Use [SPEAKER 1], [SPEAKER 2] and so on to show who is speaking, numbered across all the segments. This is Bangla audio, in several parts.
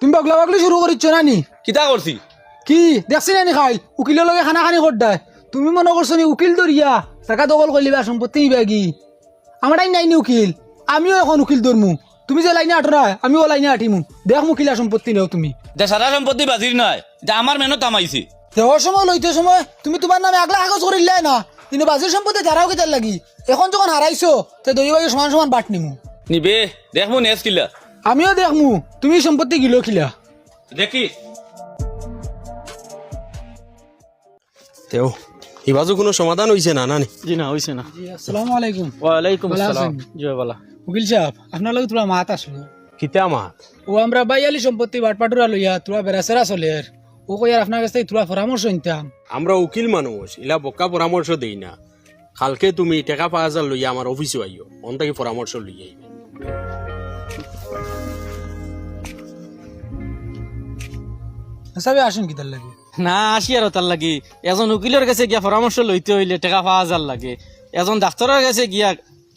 [SPEAKER 1] তুমি বাগলা বাগলি শুরু করিচ্ছ না নি?
[SPEAKER 2] কিতা করছি?
[SPEAKER 1] কি দেখছি না নি খাইল উকিলের লগে খানা খানি করদায় তুমি মনে করছো নি উকিল ধরিয়া টাকা দখল করলিবা সম্পত্তি নিবা কি? আমার নাই নি উকিল, আমিও এখন উকিল ধরমু। তুমি যে লাইনে আটো না আমিও লাইনে আটিমু, দেখ মুখিলা সম্পত্তি নেও তুমি।
[SPEAKER 2] যে সারা সম্পত্তি বাজির নয়, যে আমার মেহনত কামাইছি।
[SPEAKER 1] দেওয়ার সময় লইতে সময় তুমি তোমার নামে আগলা কাগজ করিলে না, কিন্তু বাজির সম্পত্তি ধারাও কেতার লাগি। এখন যখন হারাইছো তে দই বাই সমান সমান বাট নিমু।
[SPEAKER 2] নিবে দেখবো নেস কিলা।
[SPEAKER 1] আমিও দেখমু তুমি সম্পত্তি গিলো খিলা।
[SPEAKER 2] দেখি
[SPEAKER 3] তেও এই বাজু কোনো সমাধান হইছে না নানি?
[SPEAKER 4] জি না হইছে না।
[SPEAKER 1] আসসালামু আলাইকুম।
[SPEAKER 4] ওয়ালাইকুম
[SPEAKER 1] ভালো
[SPEAKER 4] আসসালাম।
[SPEAKER 1] আছেন?
[SPEAKER 4] জয় বালা।
[SPEAKER 1] উকিল সাহেব আপনার লগে তোরা মাত আসলো।
[SPEAKER 3] কিতা মাত?
[SPEAKER 1] ও আমরা বাইয়ালি সম্পত্তি বাটপাটুরা লইয়া তোরা বেড়াচেরা চলের ও কই আর আপনার কাছে তোরা পরামর্শ নিতাম।
[SPEAKER 3] আমরা উকিল মানুষ, ইলা বক্কা পরামর্শ দেই না। কালকে তুমি টাকা ৫,০০০ লইয়া আমার অফিসে আইও, অন্তাকে পরামর্শ লইয়া আইবে।
[SPEAKER 1] হিসাবে আসুন কি তার লাগে?
[SPEAKER 4] না আসি আর তার লাগি এজন উকিলের কাছে গিয়া পরামর্শ লইতে হইলে টাকা ৫,০০০ লাগে। এজন ডাক্তারের কাছে গিয়া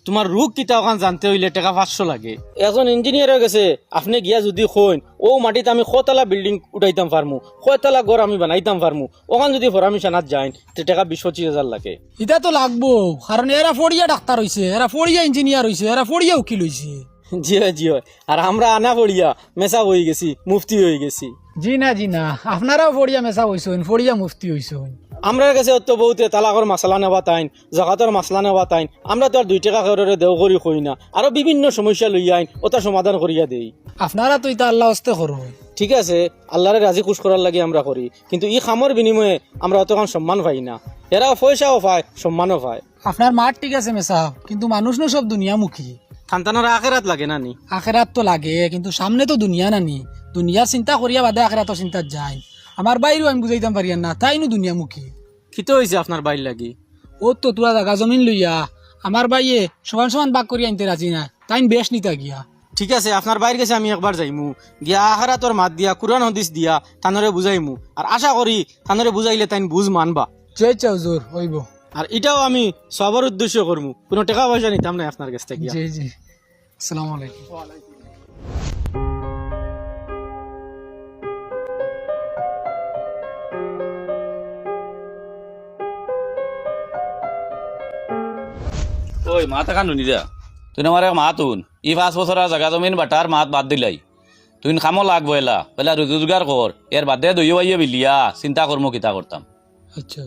[SPEAKER 4] তোমার রোগ কিতা ওখান জানতে হইলে টাকা ৫০০ লাগে। এজন ইঞ্জিনিয়ারের কাছে আপনি গিয়া যদি কইন ও মাটিতে আমি কতলা বিল্ডিং উঠাইতাম পারমু, কয়তলা ঘর আমি বানাইতাম পারমু, ওখান যদি পরামর্শ না যাইন তো টাকা ২০-২৫,০০০ লাগে।
[SPEAKER 1] এটা তো লাগবো, কারণ এরা ফড়িয়া ডাক্তার হইছে, এরা ফড়িয়া ইঞ্জিনিয়ার হইছে, এরা ফড়িয়া উকিল হইছে।
[SPEAKER 4] জি হয় জি হয়। আর আমরা আনা পড়িয়া মেসা হয়ে গেছি, মুফতি হয়ে গেছি।
[SPEAKER 1] জি না আপনারাও ফড়িয়া মেসা হইছেন, ফড়িয়া মুফতি হইছেন।
[SPEAKER 4] আমরা কাছে অত বহুতে তালাকর মাসলা নেওয়া তাইন, জাকাতর মাসলা নেওয়া তাইন, আমরা তো আর ২ টাকা করে দেও করি কই না, আরো বিভিন্ন সমস্যা লইয়া আইন ওটা সমাধান করিয়া দেই।
[SPEAKER 1] আপনারা তো এটা আল্লাহ হস্তে করো।
[SPEAKER 4] ঠিক আছে, আল্লাহরে রাজি খুশ করার লাগে আমরা করি, কিন্তু ই খামর বিনিময়ে আমরা অতক্ষণ সম্মান পাই না। এরা পয়সাও পায়, সম্মানও পায়।
[SPEAKER 1] আপনার মাঠ ঠিক আছে মেসা, কিন্তু মানুষ নো সব দুনিয়ামুখী।
[SPEAKER 4] খানতানোর আখেরাত লাগে না নি?
[SPEAKER 1] আখেরাত তো লাগে, কিন্তু সামনে তো দুনিয়া নানি, দুনিয়ার চিন্তা করিয়া বাদে আখেরাত চিন্তা যায়। আমার বাইরেও আমি বুঝাইতাম পারি না, তাই নো দুনিয়ামুখী।
[SPEAKER 4] খিতো হয়েছে আপনার বাইর লাগি?
[SPEAKER 1] ও তো তোরা জাগা জমিন লইয়া আমার বাইয়ে সমান সমান বাক করিয়া আনতে রাজি না, তাই বেশ নিতা গিয়া।
[SPEAKER 4] ঠিক আছে, আপনার বাইর গেছে আমি একবার যাইমু, গিয়া আখেরাতর মাত দিয়া কুরআন হাদিস দিয়া থানরে বুঝাইমু, আর আশা করি থানরে বুঝাইলে তাইন বুঝ মানবা।
[SPEAKER 1] জয় চাও জোর হইব।
[SPEAKER 4] আর এটাও আমি সবার উদ্দেশ্য করবো, কোনো টাকা পয়সা নিতাম না আপনার কাছ থেকে।
[SPEAKER 1] জি আসসালামু আলাইকুম।
[SPEAKER 2] ওই মাথা কান নি যা তুই আমার এক মাতুন ই ৫ বছর জায়গা জমিন বাটার মাত বাদ দিলাই তুই খামো লাগবো এলা পেলা রোজগার কর এর বাদে দইও বাইয়ে বিলিয়া চিন্তা করমু কিতা করতাম।
[SPEAKER 1] আচ্ছা